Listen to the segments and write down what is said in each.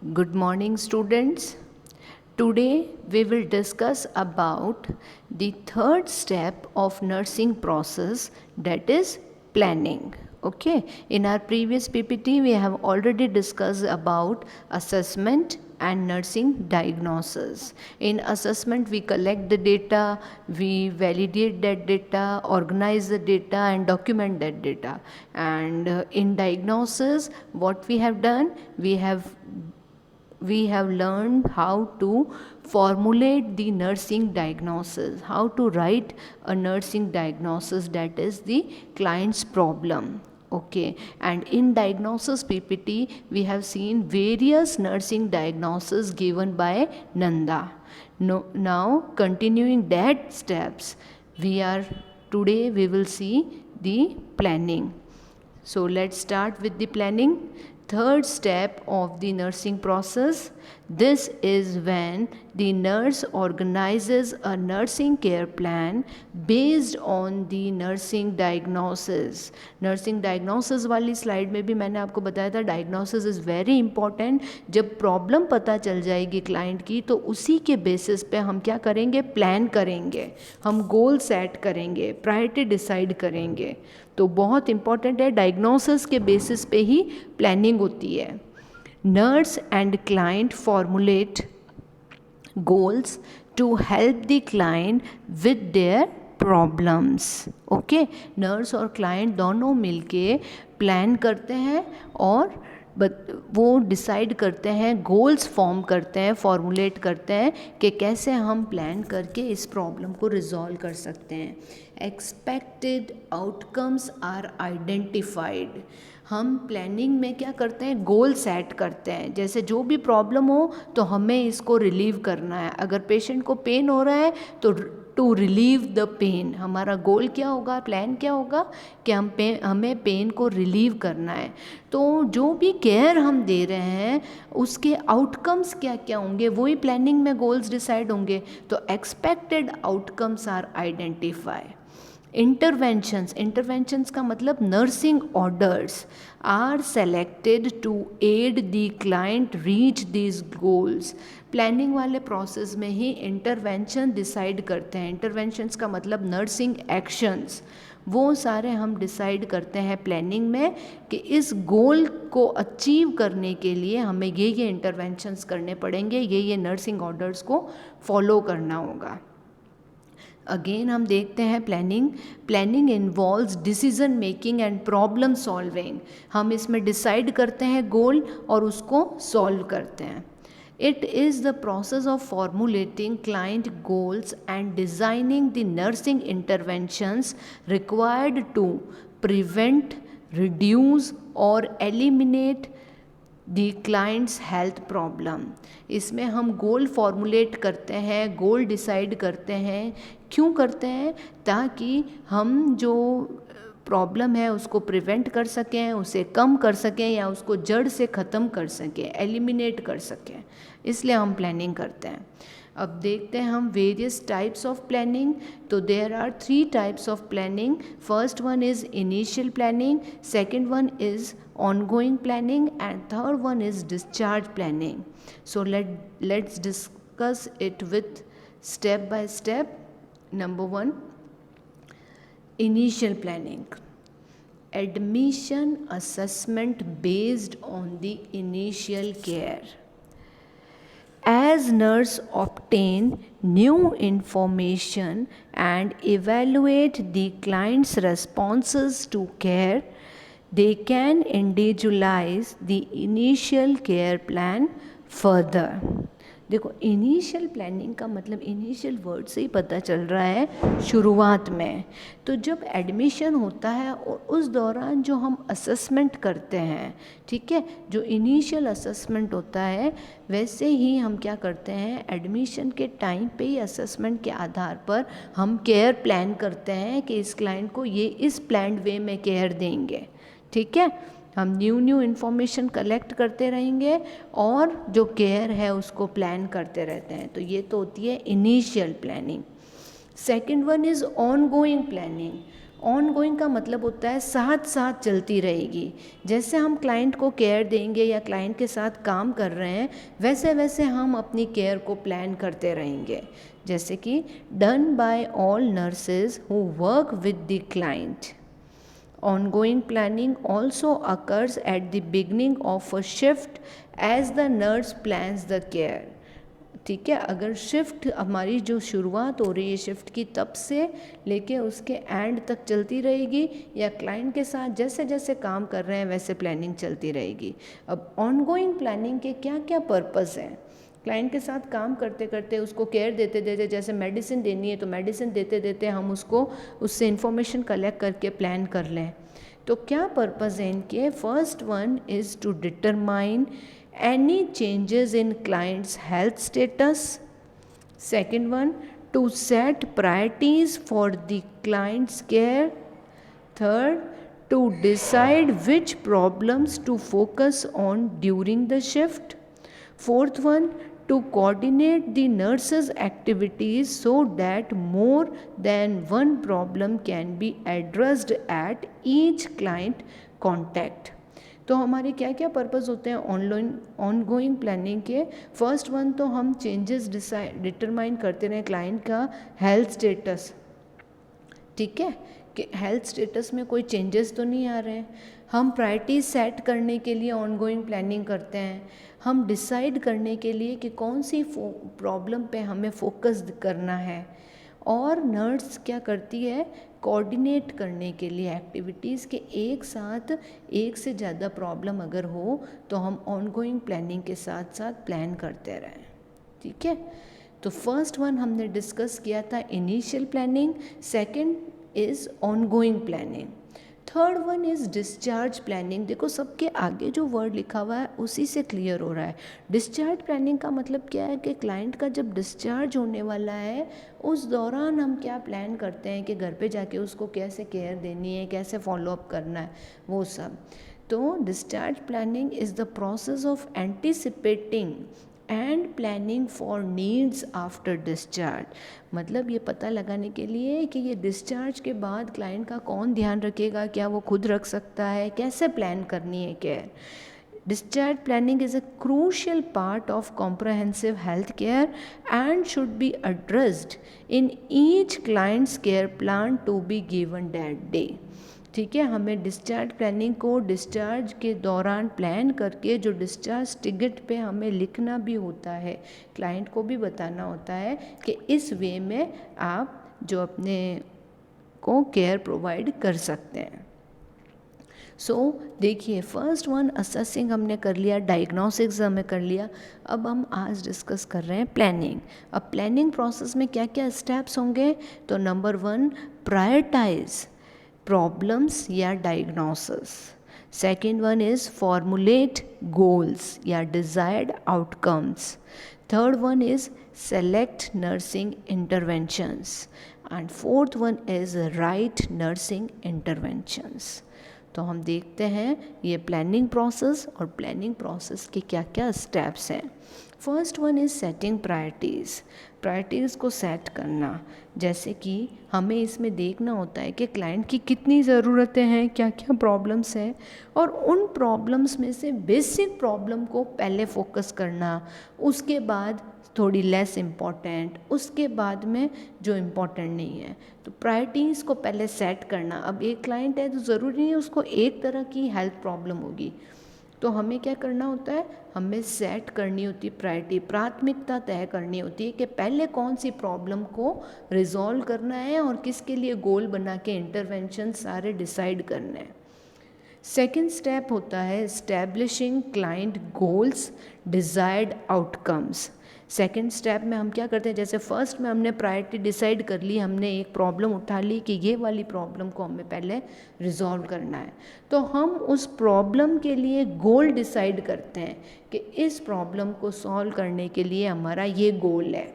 Good morning, students. Today we will discuss about the third step of nursing process, that is planning. Okay, in our previous PPT we have already discussed about assessment and nursing diagnosis. In assessment we collect the data, we validate that data, organize the data and document that data. And in diagnosis what we have done, we have learned how to formulate the nursing diagnosis, how to write a nursing diagnosis, that is the client's problem. Okay, and in diagnosis PPT we have seen various nursing diagnoses given by Nanda. Now continuing that steps, today we will see the planning. So let's start with the planning. Third step of the nursing process. This is when the nurse organizes a nursing care plan based on the nursing diagnosis. Nursing diagnosis वाली slide में भी मैंने आपको बताया था diagnosis is very important. जब problem पता चल जाएगी क्लाइंट की तो उसी के बेसिस पे हम क्या करेंगे, प्लान करेंगे, हम गोल सेट करेंगे, प्रायोरिटी डिसाइड करेंगे. तो बहुत इंपॉर्टेंट है, डायग्नोसिस के बेसिस पे ही प्लानिंग होती है. Nurse and client formulate goals to help the client with their problems. Okay, nurse और क्लाइंट दोनों मिलके प्लान करते हैं और वो डिसाइड करते हैं, गोल्स फॉर्म करते हैं, फॉर्मुलेट करते हैं कि कैसे हम प्लान करके इस प्रॉब्लम को रिजॉल्व कर सकते हैं. Expected outcomes are identified. हम प्लानिंग में क्या करते हैं, गोल सेट करते हैं. जैसे जो भी प्रॉब्लम हो तो हमें इसको रिलीव करना है. अगर पेशेंट को पेन हो रहा है तो टू रिलीव द पेन, हमारा गोल क्या होगा, प्लान क्या होगा कि हमें पेन को रिलीव करना है. तो जो भी केयर हम दे रहे हैं उसके आउटकम्स क्या क्या होंगे, वही प्लानिंग में गोल्स डिसाइड होंगे. तो expected outcomes are identify. Interventions का मतलब nursing orders are selected to aid the client reach these goals. Planning वाले प्रोसेस में ही इंटरवेंशन डिसाइड करते हैं. इंटरवेंशंस का मतलब नर्सिंग एक्शंस, वो सारे हम डिसाइड करते हैं प्लानिंग में कि इस गोल को अचीव करने के लिए हमें ये इंटरवेंशंस करने पड़ेंगे, ये नर्सिंग ऑर्डर्स को फॉलो करना होगा. अगेन हम देखते हैं planning involves decision making and problem solving. हम इसमें डिसाइड करते हैं गोल और उसको सॉल्व करते हैं. It is the process of formulating client goals and designing the nursing interventions required to prevent, reduce or eliminate the client's health problem. इसमें हम गोल फॉर्मुलेट करते हैं, गोल डिसाइड करते हैं. क्यों करते हैं? ताकि हम जो प्रॉब्लम है उसको प्रिवेंट कर सकें, उसे कम कर सकें या उसको जड़ से ख़त्म कर सकें, एलिमिनेट कर सकें. इसलिए हम प्लानिंग करते हैं. अब देखते हैं हम वेरियस टाइप्स ऑफ प्लानिंग. तो there are 3 types of planning. First one is initial planning, second one is ongoing planning and third one is discharge planning. So let's discuss it with step by step. Number 1, initial planning. Admission assessment based on the initial care. As nurse obtain new information and evaluate the client's responses to care, they can individualize the initial care plan further. देखो, initial planning का मतलब initial word से ही पता चल रहा है शुरुआत में. तो जब एडमिशन होता है और उस दौरान जो हम असेसमेंट करते हैं, ठीक है, जो इनिशियल असेसमेंट होता है वैसे ही हम क्या करते हैं, एडमिशन के टाइम पे ही असेसमेंट के आधार पर हम केयर प्लान करते हैं कि इस क्लाइंट को ये इस प्लान्ड वे में केयर देंगे. ठीक है, हम न्यू इन्फॉर्मेशन कलेक्ट करते रहेंगे और जो केयर है उसको प्लान करते रहते हैं. तो ये तो होती है initial planning. Second one is on going planning. On going का मतलब होता है साथ साथ चलती रहेगी। जैसे हम क्लाइंट को केयर देंगे या क्लाइंट के साथ काम कर रहे हैं, वैसे वैसे हम अपनी केयर को प्लान करते रहेंगे। जैसे कि done by all nurses who work with the client. Ongoing planning also occurs at the beginning of a shift as the nurse plans the care. ठीक है, अगर शिफ्ट हमारी जो शुरुआत हो रही है शिफ्ट की तब से लेके उसके एंड तक चलती रहेगी, या क्लाइंट के साथ जैसे जैसे काम कर रहे हैं वैसे प्लानिंग चलती रहेगी। अब ऑनगोइंग प्लानिंग के क्या क्या पर्पस हैं? क्लाइंट के साथ काम करते करते उसको केयर देते देते, जैसे मेडिसिन देनी है तो मेडिसिन देते देते हम उसको उससे इंफॉर्मेशन कलेक्ट करके प्लान कर लें। तो क्या पर्पज़ है इनके? First one is to determine any changes in client's health status. Second one, to set priorities for the client's care. Third, to decide which problems to focus on during the shift. Fourth one, to coordinate the nurses' activities so that more than one problem can be addressed at each client contact. तो हमारे क्या क्या purpose होते हैं ongoing planning के? First one तो हम changes determine करते रहें क्लाइंट का हेल्थ स्टेटस। ठीक है, कि हेल्थ स्टेटस में कोई चेंजेस तो नहीं आ रहे हैं। हम प्रायोरिटी सेट करने के लिए ऑनगोइंग प्लानिंग करते हैं। हम डिसाइड करने के लिए कि कौन सी प्रॉब्लम पे हमें फोकस करना है। और नर्स क्या करती है? कोऑर्डिनेट करने के लिए एक्टिविटीज़ के एक साथ एक से ज़्यादा प्रॉब्लम अगर हो तो हम ऑनगोइंग प्लानिंग के साथ साथ प्लान करते रहें। ठीक है, तो फर्स्ट वन हमने डिस्कस किया था initial planning, second is ongoing planning, third one is discharge planning. देखो सबके आगे जो वर्ड लिखा हुआ है उसी से क्लियर हो रहा है। डिस्चार्ज प्लानिंग का मतलब क्या है कि क्लाइंट का जब डिस्चार्ज होने वाला है उस दौरान हम क्या प्लान करते हैं कि घर पे जाके उसको कैसे केयर देनी है, कैसे फॉलोअप करना है, वो सब। तो discharge planning is the process of anticipating and planning for needs after discharge. मतलब ये पता लगाने के लिए कि ये डिस्चार्ज के बाद क्लाइंट का कौन ध्यान रखेगा, क्या वो खुद रख सकता है, कैसे प्लान करनी है care. Discharge planning is a crucial part of comprehensive health care and should be addressed in each client's care plan to be given that day. ठीक है, हमें डिस्चार्ज प्लानिंग को डिस्चार्ज के दौरान प्लान करके जो डिस्चार्ज टिकट पे हमें लिखना भी होता है, क्लाइंट को भी बताना होता है कि इस वे में आप जो अपने को केयर प्रोवाइड कर सकते हैं। सो देखिए, फर्स्ट वन असेसिंग हमने कर लिया, डायग्नोसिस हमें कर लिया। अब हम आज डिस्कस कर रहे हैं प्लानिंग। अब प्लानिंग प्रोसेस में क्या क्या स्टेप्स होंगे? तो नंबर वन, प्रायोरिटाइज प्रॉब्लम्स या diagnosis. Second one is formulate goals या desired outcomes. Third one is select nursing interventions and fourth one is write nursing interventions. तो हम देखते हैं ये प्लानिंग प्रोसेस और प्लानिंग प्रोसेस के क्या क्या स्टेप्स हैं। First one is setting priorities. Priorities को सेट करना, जैसे कि हमें इसमें देखना होता है कि क्लाइंट की कितनी ज़रूरतें हैं, क्या क्या प्रॉब्लम्स हैं, और उन प्रॉब्लम्स में से बेसिक प्रॉब्लम को पहले फोकस करना, उसके बाद थोड़ी लेस इम्पॉर्टेंट, उसके बाद में जो इम्पॉर्टेंट नहीं है। तो प्रायोरिटीज़ को पहले सेट करना। अब एक क्लाइंट है तो ज़रूरी नहीं है उसको एक तरह की हेल्थ प्रॉब्लम होगी, तो हमें क्या करना होता है? हमें सेट करनी होती है प्रायोरिटी, प्राथमिकता तय करनी होती है कि पहले कौन सी प्रॉब्लम को रिजॉल्व करना है और किसके लिए गोल बना के इंटरवेंशन सारे डिसाइड करने हैं। सेकेंड स्टेप होता है establishing client goals, desired outcomes. Second step में हम क्या करते हैं? जैसे फर्स्ट में हमने प्रायोरिटी डिसाइड कर ली, हमने एक प्रॉब्लम उठा ली कि ये वाली प्रॉब्लम को हमें पहले रिजॉल्व करना है, तो हम उस प्रॉब्लम के लिए गोल डिसाइड करते हैं कि इस प्रॉब्लम को सॉल्व करने के लिए हमारा ये गोल है।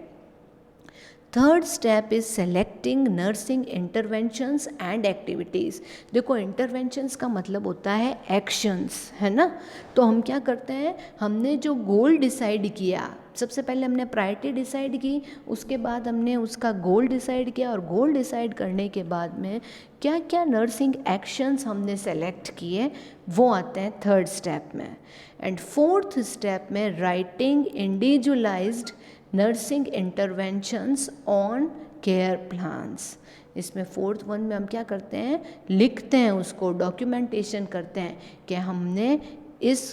Third step is selecting nursing interventions and activities. देखो इंटरवेंशंस का मतलब होता है एक्शंस, है ना। तो हम क्या करते हैं, हमने जो गोल डिसाइड किया, सबसे पहले हमने प्रायोरिटी डिसाइड की, उसके बाद हमने उसका गोल डिसाइड किया, और गोल डिसाइड करने के बाद में क्या क्या नर्सिंग एक्शंस हमने सेलेक्ट किए वो आते हैं थर्ड स्टेप में। एंड फोर्थ स्टेप में writing individualised nursing interventions on care plans. इसमें फोर्थ वन में हम क्या करते हैं, लिखते हैं उसको, डॉक्यूमेंटेशन करते हैं कि हमने इस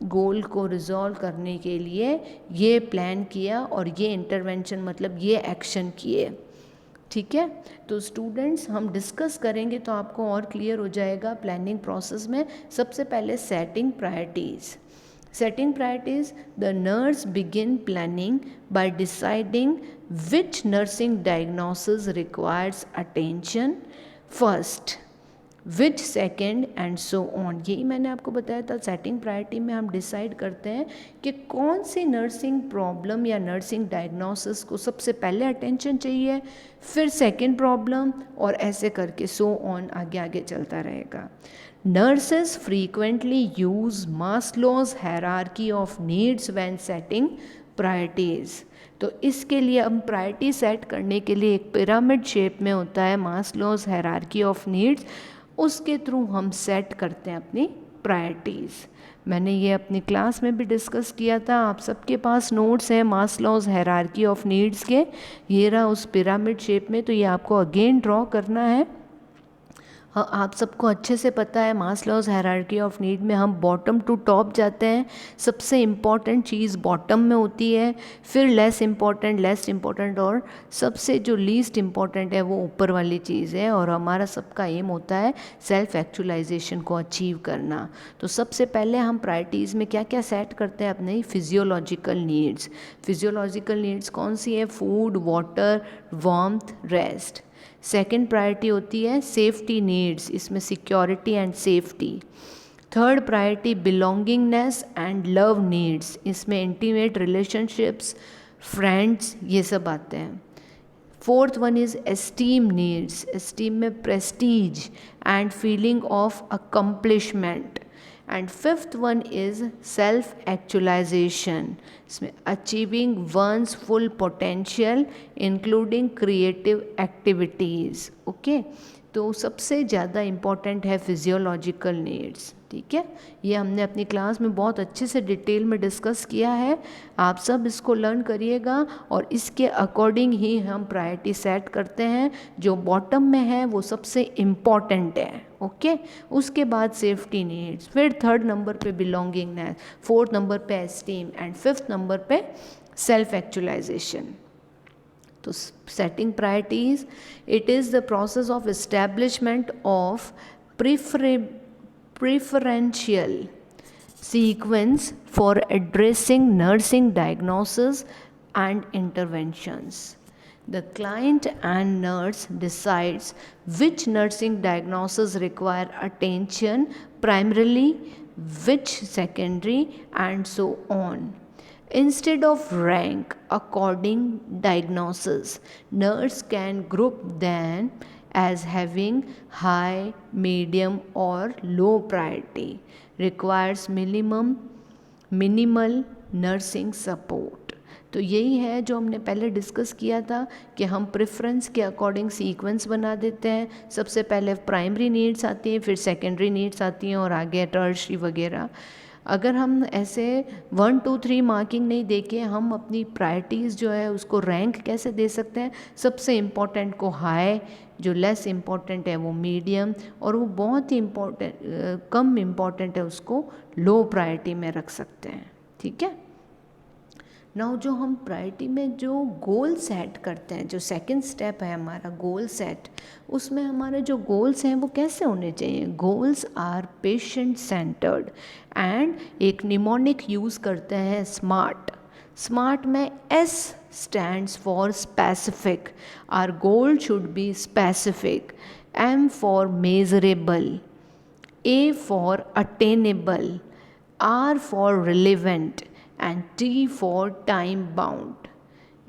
गोल को रिजॉल्व करने के लिए ये प्लान किया और ये इंटरवेंशन मतलब ये एक्शन किए। ठीक है, तो स्टूडेंट्स हम डिस्कस करेंगे तो आपको और क्लियर हो जाएगा प्लानिंग प्रोसेस में। सबसे पहले setting priorities. Setting priorities, the nurse begin planning by deciding which nursing diagnosis requires attention first, which second and so on। यही मैंने आपको बताया था, सेटिंग प्रायोरिटी में हम डिसाइड करते हैं कि कौन सी नर्सिंग प्रॉब्लम या नर्सिंग डायग्नोसिस को सबसे पहले अटेंशन चाहिए, फिर सेकेंड प्रॉब्लम, और ऐसे करके सो ऑन आगे आगे चलता रहेगा। Nurses frequently use Maslow's hierarchy of needs when setting priorities। तो इसके लिए हम प्रायोरिटी सेट करने के लिए एक पिरामिड शेप में होता है Maslow's hierarchy of needs, उसके थ्रू हम सेट करते हैं अपनी प्रायोरिटीज़। मैंने ये अपनी क्लास में भी डिस्कस किया था, आप सबके पास नोट्स हैं Maslow's hierarchy of needs के, ये रहा उस पिरामिड शेप में। तो ये आपको अगेन ड्रॉ करना है। हाँ, आप सबको अच्छे से पता है मास्लोज हायरार्की ऑफ नीड में हम बॉटम टू टॉप जाते हैं। सबसे इम्पॉर्टेंट चीज़ बॉटम में होती है, फिर लेस इम्पॉर्टेंट और सबसे जो लीस्ट इम्पॉर्टेंट है वो ऊपर वाली चीज़ है। और हमारा सबका एम होता है सेल्फ एक्चुअलाइजेशन को अचीव करना। तो सबसे पहले हम प्रायोरिटीज़ में क्या क्या सेट करते हैं, अपने फिजियोलॉजिकल नीड्स। फिजियोलॉजिकल नीड्स कौन सी है, food, water, warmth, rest. Second priority होती है सेफ्टी नीड्स, इसमें security and safety. Third priority belongingness and love needs, इसमें इंटीमेट रिलेशनशिप्स, फ्रेंड्स, ये सब आते हैं। Fourth one is esteem needs, esteem में prestige and feeling of accomplishment. And fifth one is self actualization, इसमें achieving one's full potential including creative activities. Okay, तो सबसे ज़्यादा इम्पॉर्टेंट है फिजियोलॉजिकल नीड्स। ठीक है, ये हमने अपनी क्लास में बहुत अच्छे से डिटेल में डिस्कस किया है। आप सब इसको लर्न करिएगा और इसके अकॉर्डिंग ही हम प्रायोरिटी सेट करते हैं। जो बॉटम में है वो सबसे इम्पॉर्टेंट है। ओके, उसके बाद सेफ्टी नीड्स, फिर थर्ड नंबर पे बिलोंगिंगनेस, फोर्थ नंबर पे एस्टीम एंड फिफ्थ नंबर पे सेल्फ एक्चुअलाइजेशन। तो setting priorities, it is the process of establishment of preferential sequence for addressing nursing diagnosis and interventions. The client and nurse decides which nursing diagnosis require attention primarily, which secondary, and so on. Instead of rank according diagnosis, nurse can group them as having high, medium or low priority, requires minimal nursing support। तो यही है जो हमने पहले discuss किया था कि हम प्रेफरेंस के अकॉर्डिंग सीक्वेंस बना देते हैं। सबसे पहले प्राइमरी नीड्स आती हैं, फिर सेकेंडरी नीड्स आती हैं और आगे टर्शरी वगैरह। अगर हम ऐसे 1 2 3 मार्किंग नहीं देके हम अपनी प्रायोरिटीज़ जो है उसको रैंक कैसे दे सकते हैं, सबसे इम्पॉर्टेंट को हाई, जो लेस इम्पॉर्टेंट है वो मीडियम, और वो बहुत ही कम इम्पॉर्टेंट है उसको लो प्रायोरिटी में रख सकते हैं। ठीक है, नाउ जो हम प्रायोरिटी में जो गोल सेट करते हैं, जो सेकंड स्टेप है हमारा गोल सेट, उसमें हमारे जो गोल्स हैं वो कैसे होने चाहिए। Goals are patient centered and एक निमोनिक यूज़ करते हैं स्मार्ट। स्मार्ट में S stands for specific, our goal should be specific, M for measurable, A for attainable, R for relevant and T for time bound।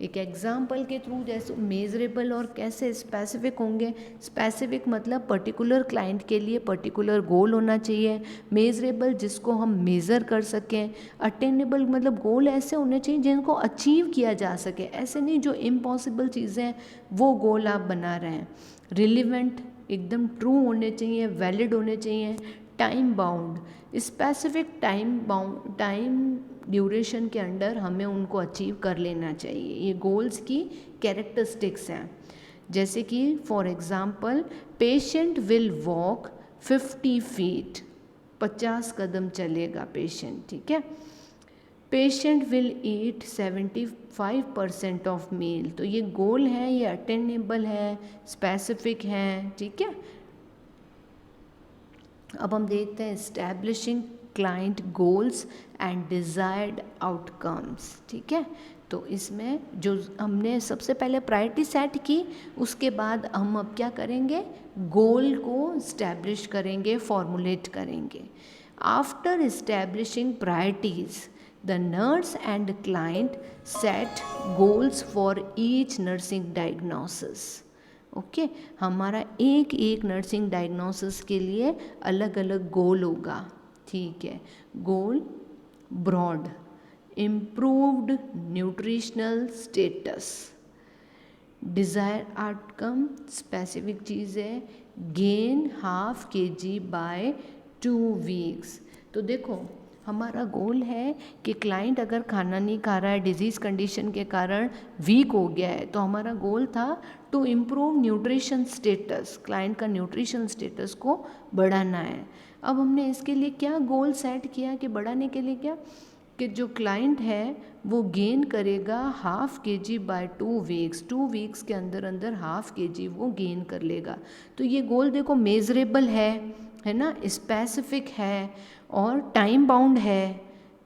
एक example के through, जैसे measurable और कैसे specific होंगे। Specific मतलब पर्टिकुलर क्लाइंट के लिए पर्टिकुलर गोल होना चाहिए, मेजरेबल जिसको हम मेज़र कर सकें, अटेनेबल मतलब गोल ऐसे होने चाहिए जिनको अचीव किया जा सके, ऐसे नहीं जो इम्पॉसिबल चीज़ें हैं वो गोल आप बना रहे हैं। रिलीवेंट एकदम ट्रू होने चाहिए, वैलिड होने चाहिए। Time bound, specific time duration के अंडर हमें उनको अचीव कर लेना चाहिए। ये गोल्स की कैरेक्टरिस्टिक्स हैं। जैसे कि for example patient will walk 50 feet, 50 कदम चलेगा पेशेंट, ठीक है। Patient will eat 75% of meal, तो ये गोल है, ये अटेनेबल है, स्पेसिफिक है, ठीक है। अब हम देखते हैं establishing client goals and desired outcomes, ठीक है। तो इसमें जो हमने सबसे पहले प्रायोरिटी सेट की, उसके बाद हम अब क्या करेंगे, गोल को इस्टेब्लिश करेंगे, फॉर्मुलेट करेंगे। After establishing priorities the nurse and client set goals for each nursing diagnosis. Okay, हमारा एक एक नर्सिंग डायग्नोसिस के लिए अलग अलग गोल होगा, ठीक है। Goal broad, improved nutritional status, desire outcome specific चीज़ है, गेन 1/2 kg बाय 2 वीक्स। तो देखो हमारा गोल है कि क्लाइंट अगर खाना नहीं खा रहा है, डिजीज़ कंडीशन के कारण वीक हो गया है, तो हमारा गोल था to improve nutrition status, client का न्यूट्रिशन स्टेटस को बढ़ाना है। अब हमने इसके लिए क्या गोल सेट किया कि बढ़ाने के लिए क्या, कि जो क्लाइंट है वो गेन करेगा 1/2 kg बाय 2 वीक्स, 2 वीक्स के अंदर अंदर 1/2 kg वो गेन कर लेगा। तो ये गोल देखो मेजरेबल है ना, स्पेसिफिक है और टाइम बाउंड है।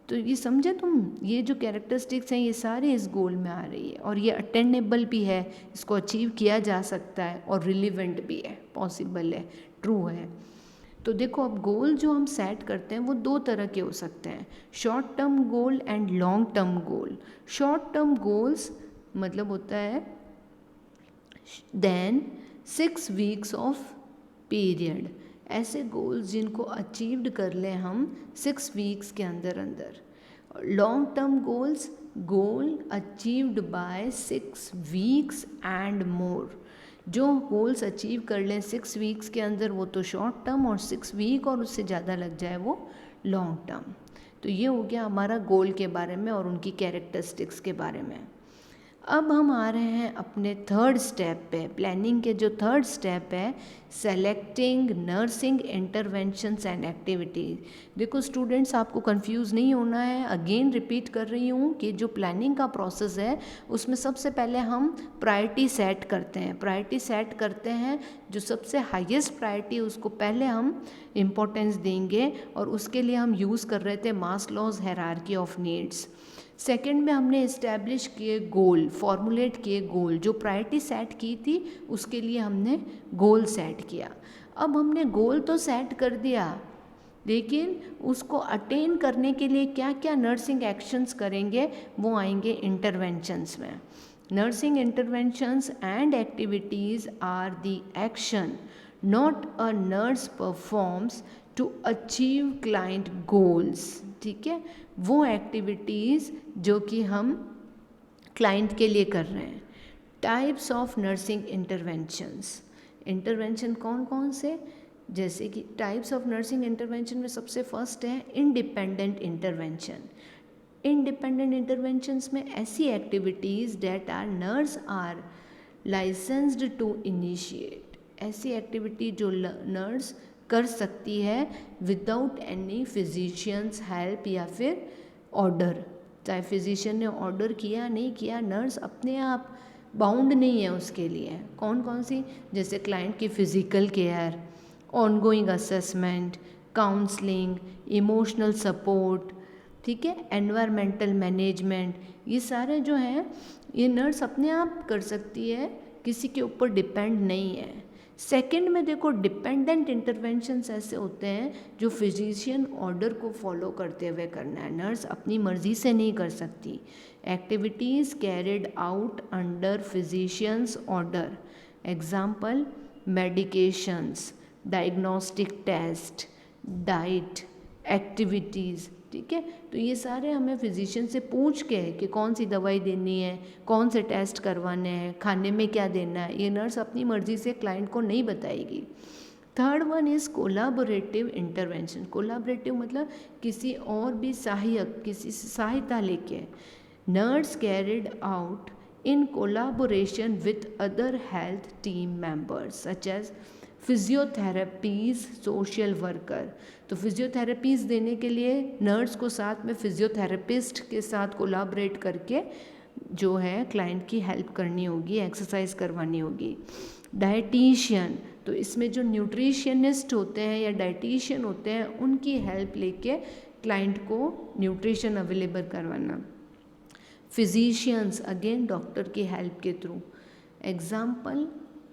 तो ये समझे तुम, ये जो कैरेक्टरिस्टिक्स हैं ये सारे इस गोल में आ रही है, और ये अटेनेबल भी है, इसको अचीव किया जा सकता है, और रिलीवेंट भी है, पॉसिबल है, ट्रू है। तो देखो अब गोल जो हम सेट करते हैं वो 2 तरह के हो सकते हैं, short term goal and long term goal. Short term goals मतलब होता है देन 6 वीक्स ऑफ पीरियड, ऐसे गोल्स जिनको अचीव्ड कर लें हम 6 वीक्स के अंदर अंदर। Long term goals, goal achieved by 6 weeks and more. जो गोल्स अचीव कर लें 6 वीक्स के अंदर वो तो शॉर्ट टर्म, और 6 वीक और उससे ज़्यादा लग जाए वो लॉन्ग टर्म। तो ये हो गया हमारा गोल के बारे में और उनकी कैरेक्टरिस्टिक्स के बारे में। अब हम आ रहे हैं अपने थर्ड स्टेप पे, प्लानिंग के जो थर्ड स्टेप है, selecting nursing interventions and activities. देखो स्टूडेंट्स, आपको कंफ्यूज नहीं होना है, अगेन रिपीट कर रही हूँ कि जो प्लानिंग का प्रोसेस है उसमें सबसे पहले हम प्रायोरिटी सेट करते हैं। प्रायोरिटी सेट करते हैं, जो सबसे हाईएस्ट प्रायोरिटी उसको पहले हम इम्पोर्टेंस देंगे, और उसके लिए हम यूज़ कर रहे थे Maslow's hierarchy of needs. Second में हमने इस्टेब्लिश किए गोल, फॉर्मुलेट किए गोल, जो प्रायोरिटी सेट की थी उसके लिए हमने गोल सेट किया। अब हमने गोल तो सेट कर दिया, लेकिन उसको अटेन करने के लिए क्या क्या नर्सिंग एक्शंस करेंगे वो आएंगे इंटरवेंशंस में। Nursing interventions and activities are the action not a nurse performs to achieve client goals, ठीक है। वो एक्टिविटीज़ जो कि हम क्लाइंट के लिए कर रहे हैं। Types of nursing interventions, intervention कौन कौन से, जैसे कि टाइप्स ऑफ नर्सिंग इंटरवेंशन में सबसे फर्स्ट है इंडिपेंडेंट इंटरवेंशन। इंडिपेंडेंट इंटरवेंशंस में ऐसी activities that are nurse are licensed to initiate, ऐसी एक्टिविटी जो नर्स कर सकती है विदाउट एनी फिजिशियंस हेल्प या फिर ऑर्डर, चाहे फिजिशियन ने ऑर्डर किया नहीं किया, नर्स अपने आप बाउंड नहीं है उसके लिए। कौन कौन सी, जैसे क्लाइंट की physical care, ongoing assessment, counselling, emotional support, ठीक है, एनवायरमेंटल मैनेजमेंट, ये सारे जो हैं ये नर्स अपने आप कर सकती है, किसी के ऊपर डिपेंड नहीं है। सेकंड में देखो डिपेंडेंट इंटरवेंशंस ऐसे होते हैं जो फिजिशियन ऑर्डर को फॉलो करते हुए करना है, नर्स अपनी मर्जी से नहीं कर सकती। Activities carried out under physician's order, example medications, diagnostic test, diet, activities, ठीक है। तो ये सारे हमें फिजिशियन से पूछ के कि कौन सी दवाई देनी है, कौन से टेस्ट करवाने हैं, खाने में क्या देना है, ये नर्स अपनी मर्जी से क्लाइंट को नहीं बताएगी। Third one is collaborative intervention. Collaborative मतलब किसी और भी सहायक, किसी से सहायता लेके। Nurse carried out in collaboration with other health team members such as physiotherapies, social worker. तो फिजियोथेरेपीज देने के लिए नर्स को साथ में फिजियोथेरेपिस्ट के साथ कोलाबरेट करके जो है क्लाइंट की हेल्प करनी होगी, एक्सरसाइज करवानी होगी। डाइटिशियन, तो इसमें जो न्यूट्रिशनिस्ट होते हैं या डाइटिशियन होते हैं उनकी हेल्प लेके क्लाइंट को न्यूट्रिशन अवेलेबल करवाना। फिजिशियंस अगेन डॉक्टर की हेल्प के थ्रू। Example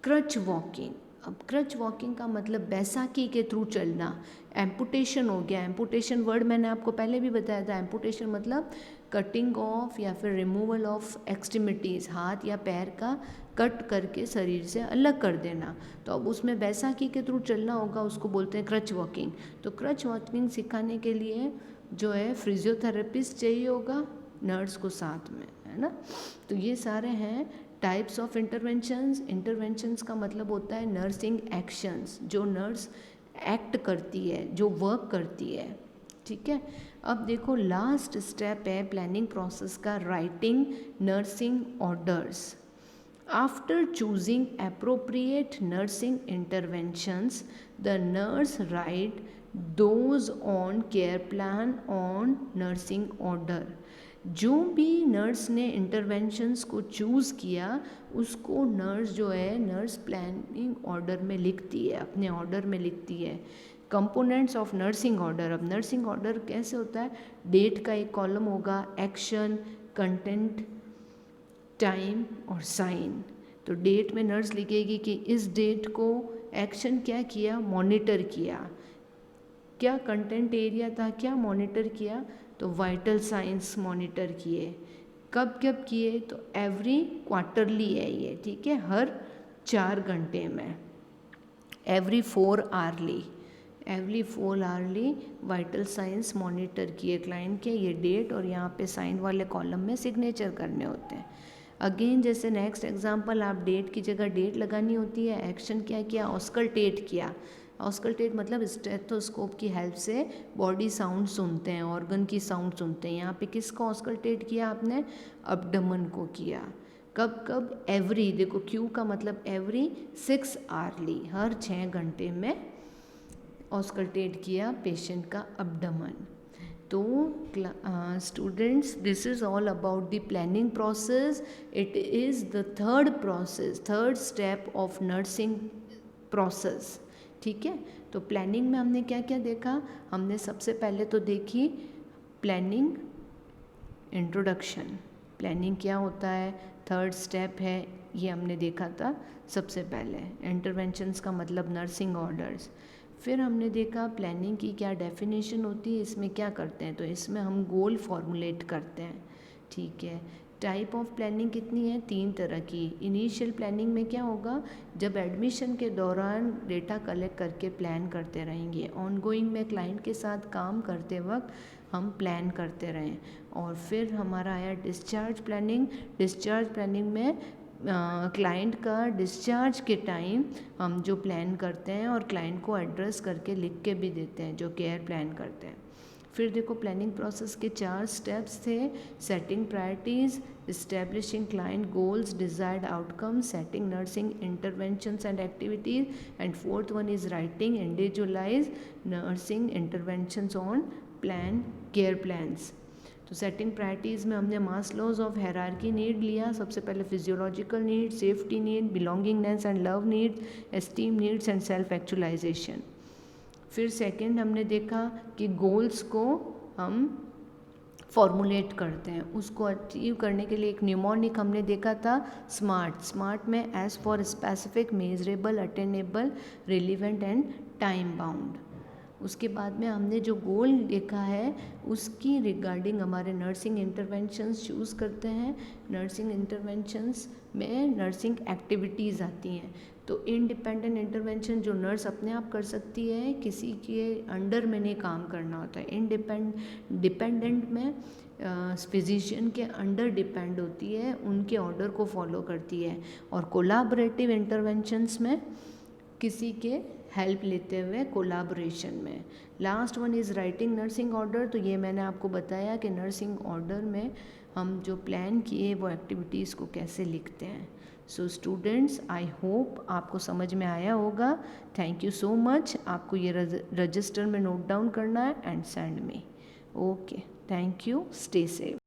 crutch walking. अब क्रच वॉकिंग का मतलब बैसाखी के थ्रू चलना। एम्पुटेशन हो गया, एम्पुटेशन वर्ड मैंने आपको पहले भी बताया था। एम्पुटेशन मतलब कटिंग ऑफ या फिर रिमूवल ऑफ एक्सट्रीमिटीज़, हाथ या पैर का कट करके शरीर से अलग कर देना। तो अब उसमें बैसाखी के थ्रू चलना होगा, उसको बोलते हैं क्रच वॉकिंग। तो क्रच वॉकिंग सिखाने के लिए जो है फिजियोथेरेपिस्ट चाहिए होगा, नर्स को साथ में, है ना। तो ये सारे हैं टाइप्स ऑफ इंटरवेंशंस। इंटरवेंशंस का मतलब होता है नर्सिंग एक्शंस, जो नर्स एक्ट करती है, जो वर्क करती है, ठीक है। अब देखो लास्ट स्टेप है प्लानिंग प्रोसेस का, writing nursing orders. After choosing appropriate nursing interventions, the nurse write those on care plan on nursing order। जो भी नर्स ने इंटरवेंशंस को चूज़ किया उसको नर्स जो है नर्स प्लानिंग ऑर्डर में लिखती है, अपने ऑर्डर में लिखती है। Components of nursing order. अब नर्सिंग ऑर्डर कैसे होता है, डेट का एक कॉलम होगा, एक्शन, कंटेंट, टाइम और साइन। तो डेट में नर्स लिखेगी कि इस डेट को एक्शन क्या किया, मॉनिटर किया, क्या कंटेंट एरिया था, क्या मॉनिटर किया, तो वाइटल साइंस मॉनिटर किए। कब कब किए, तो एवरी क्वार्टरली है ये, ठीक है, हर 4 घंटे में, every 4 hourly vital science monitor किए क्लाइंट के। ये डेट और यहाँ पे साइन वाले कॉलम में सिग्नेचर करने होते हैं। अगेन जैसे नेक्स्ट एग्जांपल, आप डेट की जगह डेट लगानी होती है। एक्शन क्या किया, ऑस्कल्टेट किया। ऑस्कल्टेट मतलब स्टेथोस्कोप की हेल्प से बॉडी साउंड सुनते हैं, ऑर्गन की साउंड सुनते हैं। यहाँ पे किसको ऑस्कल्टेट किया आपने, अब्डमन को किया। कब कब, एवरी, देखो क्यू का मतलब एवरी 6 आवरली, हर 6 घंटे में ऑस्कल्टेट किया पेशेंट का अब्डमन। तो students, this is all about the planning process. It is the third step of nursing process, ठीक है। तो प्लानिंग में हमने क्या क्या देखा, हमने सबसे पहले तो देखी प्लानिंग इंट्रोडक्शन। प्लानिंग क्या होता है, थर्ड स्टेप है, ये हमने देखा था सबसे पहले। इंटरवेंशंस का मतलब नर्सिंग ऑर्डर्स। फिर हमने देखा प्लानिंग की क्या डेफिनेशन होती है, इसमें क्या करते हैं, तो इसमें हम गोल फॉर्मुलेट करते हैं, ठीक है। टाइप ऑफ प्लानिंग कितनी है, 3 तरह की। इनिशियल प्लानिंग में क्या होगा, जब एडमिशन के दौरान डेटा कलेक्ट करके प्लान करते रहेंगे। ऑनगोइंग में क्लाइंट के साथ काम करते वक्त हम प्लान करते रहें। और फिर हमारा आया डिस्चार्ज प्लानिंग। डिस्चार्ज प्लानिंग में क्लाइंट का डिस्चार्ज के टाइम हम जो प्लान करते हैं और क्लाइंट को एड्रेस करके लिख के भी देते हैं, जो केयर प्लान करते हैं। फिर देखो प्लानिंग प्रोसेस के 4 स्टेप्स थे, setting priorities, establishing client goals, desired outcome, setting nursing interventions and activities, and fourth one is writing individualize nursing interventions on plan care plans. तो सेटिंग प्रायोरिटीज़ में हमने Maslow's of hierarchy need लिया। सबसे पहले physiological need, safety need, belongingness and love needs, esteem needs and self actualization. फिर second हमने देखा कि गोल्स को हम फॉर्मुलेट करते हैं। उसको अचीव करने के लिए एक न्यूमोनिक हमने देखा था स्मार्ट। स्मार्ट में S for specific, measurable, attainable, relevant and time bound. उसके बाद में हमने जो गोल देखा है उसकी रिगार्डिंग हमारे नर्सिंग इंटरवेंशंस चूज़ करते हैं। नर्सिंग इंटरवेंशंस में नर्सिंग एक्टिविटीज़ आती हैं। तो इंडिपेंडेंट इंटरवेंशन जो नर्स अपने आप कर सकती है, किसी के अंडर में नहीं काम करना होता है। डिपेंडेंट में फिजिशियन के अंडर डिपेंड होती है, उनके ऑर्डर को फॉलो करती है। और कोलाबरेटिव इंटरवेंशंस में किसी के हेल्प लेते हुए कोलाब्रेशन में। Last one is writing nursing order. तो ये मैंने आपको बताया कि नर्सिंग ऑर्डर में हम जो प्लान किए वो एक्टिविटीज़ को कैसे लिखते हैं। सो स्टूडेंट्स, आई होप आपको समझ में आया होगा। Thank you so much. आपको ये रजिस्टर में नोट डाउन करना है and send me. Okay, thank you, stay safe.